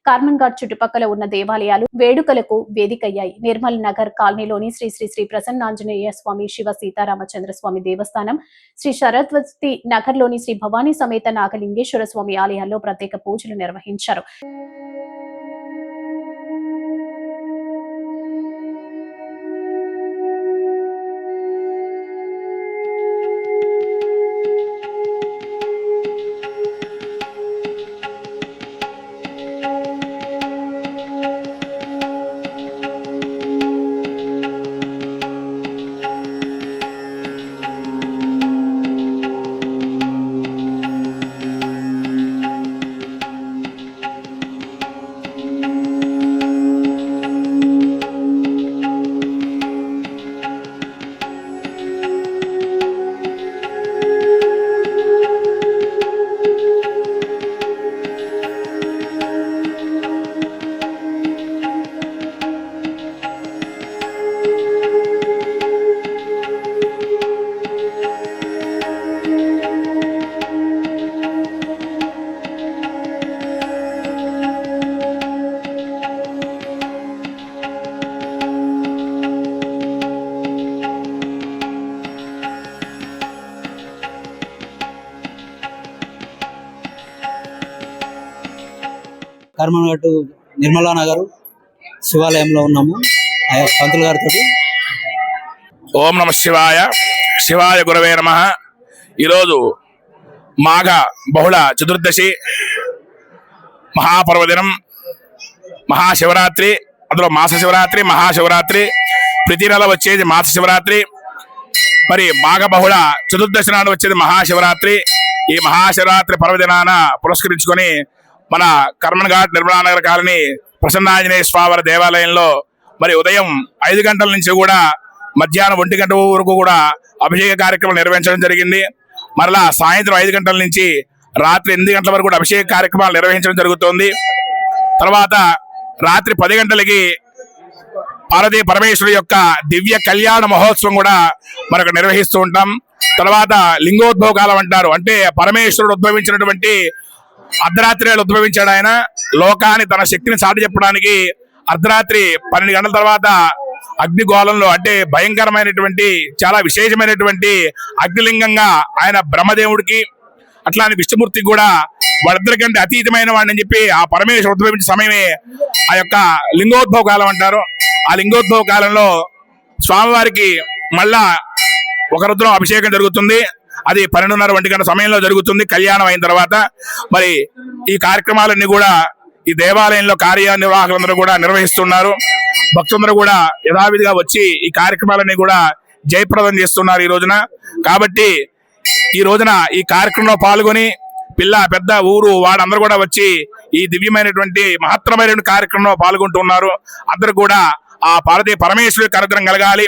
కార్మన్ఘాట్ చుట్టుపక్కల ఉన్న దేవాలయాలు వేడుకలకు వేదికయ్యాయి. నిర్మల్ నగర్ కాలనీలోని శ్రీ శ్రీ శ్రీ ప్రసన్నాంజనేయ స్వామి శివ సీతారామచంద్ర స్వామి దేవస్థానం, శ్రీ శరద్వతి నగర్లోని శ్రీ భవానీ సమేత నాగలింగేశ్వర స్వామి ఆలయాల్లో ప్రత్యేక పూజలు నిర్వహించారు. కార్మన్ఘాట్ నిర్మలా నగర్ శివాలయంలో ఉన్నాము. పంతులు గారితో ఓం నమ శివాయ. శివాయ గురవే నమః. ఈరోజు మాఘ బహుళ చతుర్దశి మహాపర్వదినం, మహాశివరాత్రి. అందులో మాస శివరాత్రి, మహాశివరాత్రి. ప్రతి నెల వచ్చేది మాస శివరాత్రి. మరి మాఘ బహుళ చతుర్దశి నాడు వచ్చేది మహాశివరాత్రి. ఈ మహాశివరాత్రి పర్వదినాన పురస్కరించుకొని మన కార్మన్ఘాట్ నిర్మలా నగర్ కాలనీ ప్రసన్నాంజనేయ స్వామి దేవాలయంలో మరి ఉదయం 5 గంటల నుంచి కూడా మధ్యాహ్నం 1 గంట వరకు కూడా అభిషేక కార్యక్రమం నిర్వహించడం జరిగింది. మరలా సాయంత్రం 5 గంటల నుంచి రాత్రి 8 గంటల వరకు కూడా అభిషేక కార్యక్రమాలు నిర్వహించడం జరుగుతోంది. తర్వాత రాత్రి 10 గంటలకి పార్వతీ పరమేశ్వరుడు యొక్క దివ్య కళ్యాణ మహోత్సవం కూడా మనకు నిర్వహిస్తూ ఉంటాం. తర్వాత లింగోద్భవ కాలం అంటారు. అంటే పరమేశ్వరుడు ఉద్భవించినటువంటి అర్ధరాత్రి ఉద్భవించాడు. ఆయన లోకాన్ని తన శక్తిని చాటి చెప్పడానికి అర్ధరాత్రి 12 గంటల తర్వాత అగ్నిగోళంలో, అంటే భయంకరమైనటువంటి చాలా విశేషమైనటువంటి అగ్నిలింగంగా ఆయన బ్రహ్మదేవుడికి అట్లానే విష్ణుమూర్తికి కూడా వాళ్ళిద్దరికంటే అతీతమైన వాడిని చెప్పి ఆ పరమేశ్వరుడు ఉద్భవించే సమయమే ఆ యొక్క లింగోద్భవ కాలం అంటారు. ఆ లింగోద్భవ కాలంలో స్వామివారికి మళ్ళా ఒక రుద్రం అభిషేకం జరుగుతుంది. అది 12:30 1 గంట సమయంలో జరుగుతుంది కళ్యాణం అయిన తర్వాత. మరి ఈ కార్యక్రమాలన్నీ కూడా ఈ దేవాలయంలో కార్యనిర్వాహకులందరూ కూడా నిర్వహిస్తున్నారు. భక్తులందరూ కూడా యథావిధిగా వచ్చి ఈ కార్యక్రమాలన్నీ కూడా జయప్రదం చేస్తున్నారు ఈ రోజున. కాబట్టి ఈ రోజున ఈ కార్యక్రమంలో పాల్గొని పిల్ల పెద్ద ఊరు వాడందరూ కూడా వచ్చి ఈ దివ్యమైనటువంటి మహత్తరమైన కార్యక్రమంలో పాల్గొంటున్నారు. అందరూ కూడా ఆ పార్వతీ పరమేశ్వరుడి అనుగ్రహం కలగాలి.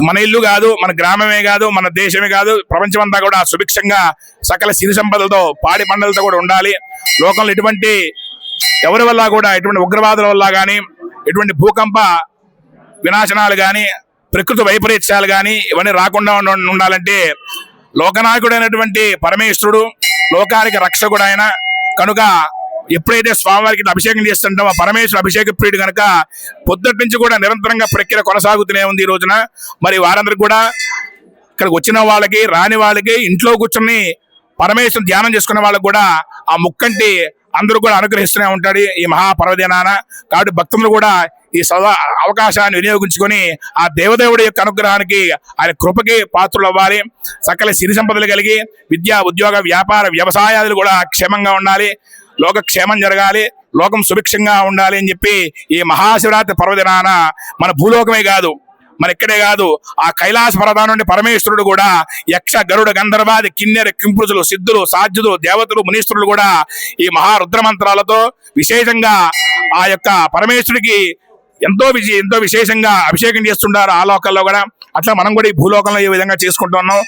మన ఇల్లు కాదు, మన గ్రామమే కాదు, మన దేశమే కాదు, ప్రపంచం అంతా కూడా సుభిక్షంగా సకల సిరి సంపదలతో పాడి పంటలతో కూడా ఉండాలి. లోకంలో ఎటువంటి ఎవరి వల్ల కూడా ఎటువంటి ఉగ్రవాదుల వల్ల కానీ, ఎటువంటి భూకంప వినాశనాలు కానీ, ప్రకృతి వైపరీత్యాలు కానీ ఇవన్నీ రాకుండా ఉండాలంటే లోకనాయకుడైనటువంటి పరమేశ్వరుడు లోకానికి రక్షకుడు ఆయన కనుక ఎప్పుడైతే స్వామివారికి అభిషేకం చేస్తుంటామో ఆ పరమేశ్వర అభిషేక ప్రియుడు కనుక పొద్దుటి నుంచి కూడా నిరంతరంగా ప్రక్రియ కొనసాగుతూనే ఉంది ఈ రోజున. మరి వారందరికి కూడా ఇక్కడికి వచ్చిన వాళ్ళకి రాని వాళ్ళకి ఇంట్లో కూర్చొని పరమేశ్వరుని ధ్యానం చేసుకునే వాళ్ళకి కూడా ఆ ముక్కంటి అందరూ కూడా అనుగ్రహిస్తూనే ఉంటాడు ఈ మహాపర్వదినాన. కాబట్టి భక్తులు కూడా ఈ అవకాశాన్ని వినియోగించుకొని ఆ దేవదేవుడి యొక్క అనుగ్రహానికి ఆయన కృపకి పాత్రలు అవ్వాలి. సకల సిరి సంపదలు కలిగి విద్య, ఉద్యోగ, వ్యాపార, వ్యవసాయాలు కూడా క్షేమంగా ఉండాలి. లోక క్షేమం జరగాలి, లోకం సుభిక్షంగా ఉండాలి అని చెప్పి ఈ మహాశివరాత్రి పర్వదినాన మన భూలోకమే కాదు, మన ఇక్కడే కాదు, ఆ కైలాస పర్వతం నుండి పరమేశ్వరుడు కూడా యక్ష, గరుడ, గంధర్వాది, కిన్నెర, కింపురుషులు, సిద్ధులు, సాధ్యులు, దేవతలు, మునీశ్వరులు కూడా ఈ మహారుద్రమంత్రాలతో విశేషంగా ఆ యొక్క పరమేశ్వరుడికి ఎంతో విశేషంగా అభిషేకం చేస్తుంటారు ఆ లోకల్లో కూడా. అట్లా మనం కూడా ఈ భూలోకంలో ఈ విధంగా చేసుకుంటున్నాం.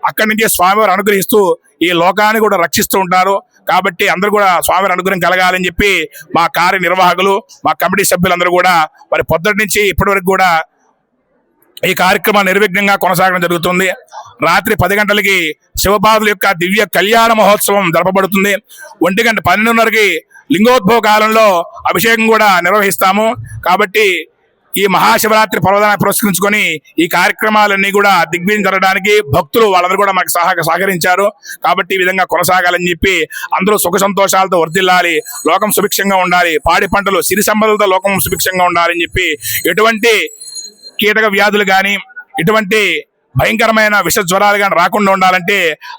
అక్కడి నుంచి స్వామివారు అనుగ్రహిస్తూ ఈ లోకాన్ని కూడా రక్షిస్తూ ఉంటారు. కాబట్టి అందరూ కూడా స్వామివారి అనుగ్రహం కలగాలని చెప్పి మా కార్యనిర్వాహకులు, మా కమిటీ సభ్యులందరూ కూడా మరి పొద్దుటి నుంచి ఇప్పటి వరకు కూడా ఈ కార్యక్రమాలు నిర్విఘ్నంగా కొనసాగడం జరుగుతుంది. రాత్రి 10 గంటలకి శివపాదుల యొక్క దివ్య కళ్యాణ మహోత్సవం జరపబడుతుంది. 1 గంట 12:30కి లింగోద్భవ కాలంలో అభిషేకం కూడా నిర్వహిస్తాము. కాబట్టి ఈ మహాశివరాత్రి పర్వదాన్ని పురస్కరించుకొని ఈ కార్యక్రమాలన్నీ కూడా దిగ్విజయం జరగడానికి భక్తులు వాళ్ళందరూ కూడా మనకు సహకరించారు. కాబట్టి ఈ విధంగా కొనసాగాలని చెప్పి అందరూ సుఖ సంతోషాలతో వర్ధిల్లాలి, లోకం సుభిక్షంగా ఉండాలి, పాడి పంటలు సిరి సంపదలతో లోకం సుభిక్షంగా ఉండాలని చెప్పి ఎటువంటి కీటక వ్యాధులు కానీ ఎటువంటి భయంకరమైన విష జ్వరాలు కానీ రాకుండా ఉండాలంటే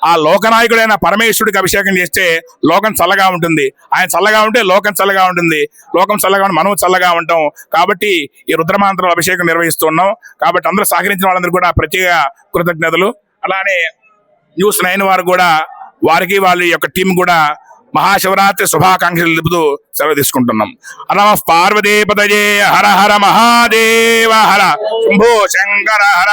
ఆ లోకనాయకుడైన పరమేశ్వరుడికి అభిషేకం చేస్తే లోకం చల్లగా ఉంటుంది. ఆయన చల్లగా ఉంటే లోకం చల్లగా ఉంటుంది. లోకం చల్లగా ఉంటే మనం చల్లగా ఉంటాం. కాబట్టి ఈ రుద్రమాంత్రాల అభిషేకం నిర్వహిస్తున్నాం. కాబట్టి అందరూ సహకరించిన వాళ్ళందరూ కూడా ప్రత్యేక కృతజ్ఞతలు. అలానే న్యూస్ 9 వారు కూడా వారికి వాళ్ళ యొక్క టీం కూడా మహాశివరాత్రి శుభాకాంక్షలు తెలుపుతూ సెలవు తీసుకుంటున్నాం. నమః పార్వతీపతయే హర హర మహాదేవ హర శంభో శంకర హర.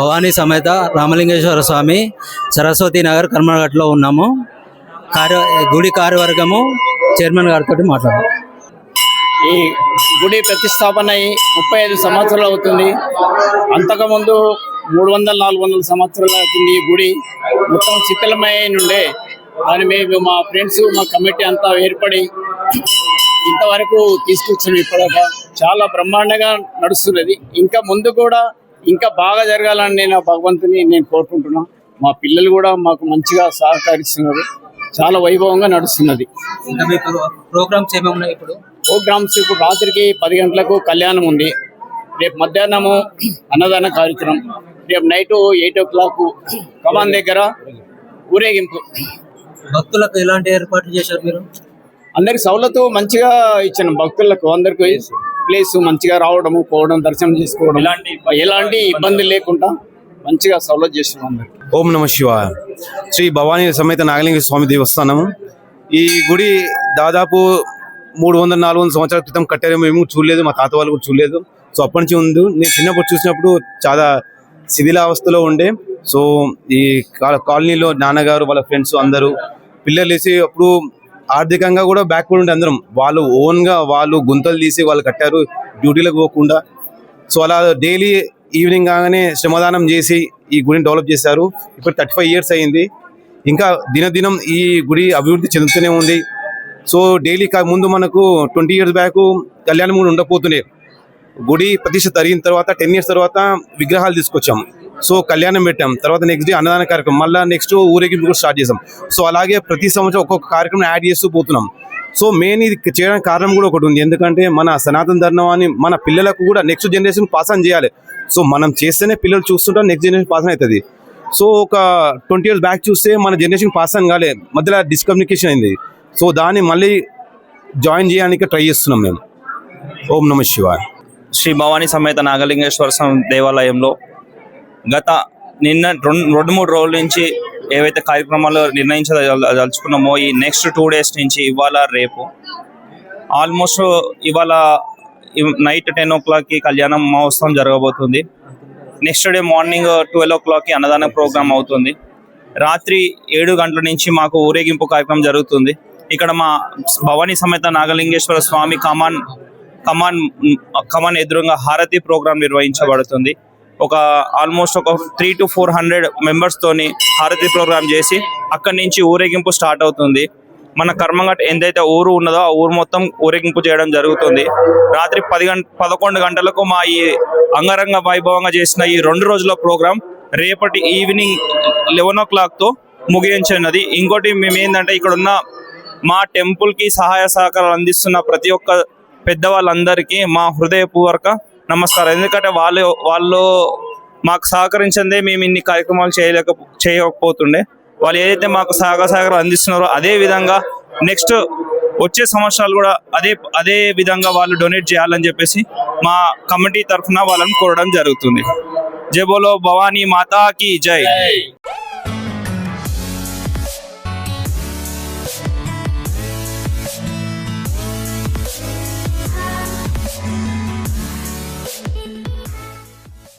భవానీ సమేత రామలింగేశ్వర స్వామి సరస్వతి నగర్ కర్మఘట్లో ఉన్నాము. గుడి కార్యవర్గము చైర్మన్ గారితో మాట్లాడాము. ఈ గుడి ప్రతిష్టాపన అయి 35 సంవత్సరాలు అవుతుంది. అంతకుముందు 300-400 సంవత్సరాల కింద ఈ గుడి మొత్తం శిథిలమై నుండే దాని మేము మా ఫ్రెండ్స్ మా కమిటీ అంతా ఏర్పడి ఇంతవరకు తీసుకొచ్చిన ఇప్పటిదాకా చాలా బ్రహ్మాండంగా నడుస్తున్నది. ఇంకా ముందు కూడా ఇంకా బాగా జరగాలని నేను భగవంతుని నేను కోరుకుంటున్నాను. మా పిల్లలు కూడా మాకు మంచిగా సహకరిస్తున్నారు. చాలా వైభవంగా నడుస్తున్నది. ప్రోగ్రామ్స్ ఏమేమి ఉన్నాయి ఇప్పుడు? ప్రోగ్రామ్స్ ఇప్పుడు రాత్రికి 10 గంటలకు కళ్యాణం ఉంది. రేపు మధ్యాహ్నము అన్నదాన కార్యక్రమం. రేపు నైట్ 8 o'clock కమాన్ దగ్గర ఊరేగింపు. భక్తులకు ఎలాంటి ఏర్పాట్లు చేశారు మీరు? అందరికి సౌలతు మంచిగా ఇచ్చాను. భక్తులకు అందరికి ప్లేస్ మంచిగా రావడము పోవడం దర్శనం చేసుకోవడం ఎలాంటి ఇబ్బంది లేకుండా మంచిగా సౌలత్ చేస్తున్నాం అందరికి. ఓం నమ శివాయ. శ్రీ భవానీ సమేత నాగలింగ స్వామి దేవస్థానము. ఈ గుడి దాదాపు 300-400 సంవత్సరాల క్రితం కట్టారు. మేము చూడలేదు, మా తాత వాళ్ళు కూడా చూడలేదు. సో అప్పటి నుంచి ఉంది. నేను చిన్నప్పుడు చూసినప్పుడు చాలా శిథిలావస్థలో ఉండే. సో ఈ కాలనీలో నాన్నగారు వాళ్ళ ఫ్రెండ్స్ అందరూ పిల్లలు వేసి అప్పుడు ఆర్థికంగా కూడా బ్యాక్వర్డ్ ఉండే అందరం. వాళ్ళు ఓన్గా వాళ్ళు గుంతలు తీసి వాళ్ళు కట్టారు డ్యూటీలకు పోకుండా. సో అలా డైలీ ఈవినింగ్ కాగానే శ్రమదానం చేసి ఈ గుడిని డెవలప్ చేశారు. ఇప్పుడు 35 years అయింది. ఇంకా దినదినం ఈ గుడి అభివృద్ధి చెందుతూనే ఉంది. సో డైలీ ముందు మనకు 20 years బ్యాక్ కళ్యాణం కూడా ఉండకపోతుండే. గుడి ప్రతిష్ట జరిగిన తర్వాత 10 years తర్వాత విగ్రహాలు తీసుకొచ్చాం. సో కళ్యాణం పెట్టాం. తర్వాత నెక్స్ట్ డే అన్నదాన కార్యక్రమం, మళ్ళీ నెక్స్ట్ ఊరేగింపు కూడా స్టార్ట్ చేసాం. సో అలాగే ప్రతి సంవత్సరం ఒక్కొక్క కార్యక్రమం యాడ్ చేస్తూ పోతున్నాం. సో మెయిన్ ఇది చేయడానికి కారణం కూడా ఒకటి ఉంది. ఎందుకంటే మన సనాతన ధర్మాన్ని మన పిల్లలకు కూడా నెక్స్ట్ జనరేషన్ పాస్ ఆన్ చేయాలి. సో మనం చేస్తేనే పిల్లలు చూస్తుంటారు, నెక్స్ట్ జనరేషన్ పాస్ ఆన్ అవుతుంది. సో ఒక 20 years బ్యాక్ చూస్తే మన జనరేషన్ పాస్ ఆన్ కాలే, మధ్యలో డిస్కమ్యూనికేషన్ అయింది. సో దాన్ని మళ్ళీ జాయిన్ చేయడానికి ట్రై చేస్తున్నాం మేము. ఓం నమ శివాయ. శ్రీ భవానీ సమేత నాగలింగేశ్వర స్వామి దేవాలయంలో గత నిన్న 2-3 రోజుల నుంచి ఏవైతే కార్యక్రమాలు నిర్ణయించదలుచుకున్నామో ఈ నెక్స్ట్ 2 days నుంచి ఇవాళ రేపు ఆల్మోస్ట్ ఇవాళ నైట్ 10 o'clockకి కళ్యాణం మహోత్సవం జరగబోతుంది. నెక్స్ట్ డే మార్నింగ్ 12 o'clockకి అన్నదాన ప్రోగ్రామ్ అవుతుంది. రాత్రి 7 గంటల నుంచి మాకు ఊరేగింపు కార్యక్రమం జరుగుతుంది. ఇక్కడ మా భవానీ సమేత నాగలింగేశ్వర స్వామి కమాన్ ఎదురుగా హారతి ప్రోగ్రాం నిర్వహించబడుతుంది. ఆల్మోస్ట్ ఒక 300 to 400 మెంబర్స్ తోని హారతి ప్రోగ్రాం చేసి అక్కడి నుంచి ఊరేగింపు స్టార్ట్ అవుతుంది. మన కర్మఘట్ ఎంతైతే ఊరు ఉన్నదో ఆ ఊరు మొత్తం ఊరేగింపు చేయడం జరుగుతుంది. రాత్రి 11 గంటలకు మా ఈ అంగరంగ వైభవంగా చేసిన ఈ 2 రోజుల ప్రోగ్రాం రేపటి ఈవినింగ్ 11 o'clockతో ముగించినది. ఇంకోటి మేము ఏంటంటే ఇక్కడ ఉన్న మా టెంపుల్కి సహాయ సహకారాలు అందిస్తున్న ప్రతి ఒక్క పెద్దవాళ్ళందరికీ మా హృదయపూర్వక నమస్కారం. ఎందుకంటే వాళ్ళు మాకు సహకరించిందే మేము ఇన్ని కార్యక్రమాలు చేయకపోతుండే. వాళ్ళు ఏదైతే మాకు సహకారం అందిస్తున్నారో అదే విధంగా నెక్స్ట్ వచ్చే సంవత్సరాలు కూడా అదే విధంగా వాళ్ళు డొనేట్ చేయాలని చెప్పేసి మా కమిటీ తరఫున వాళ్ళని కోరడం జరుగుతుంది. జై బోలో భవానీ మాతా కీ జై.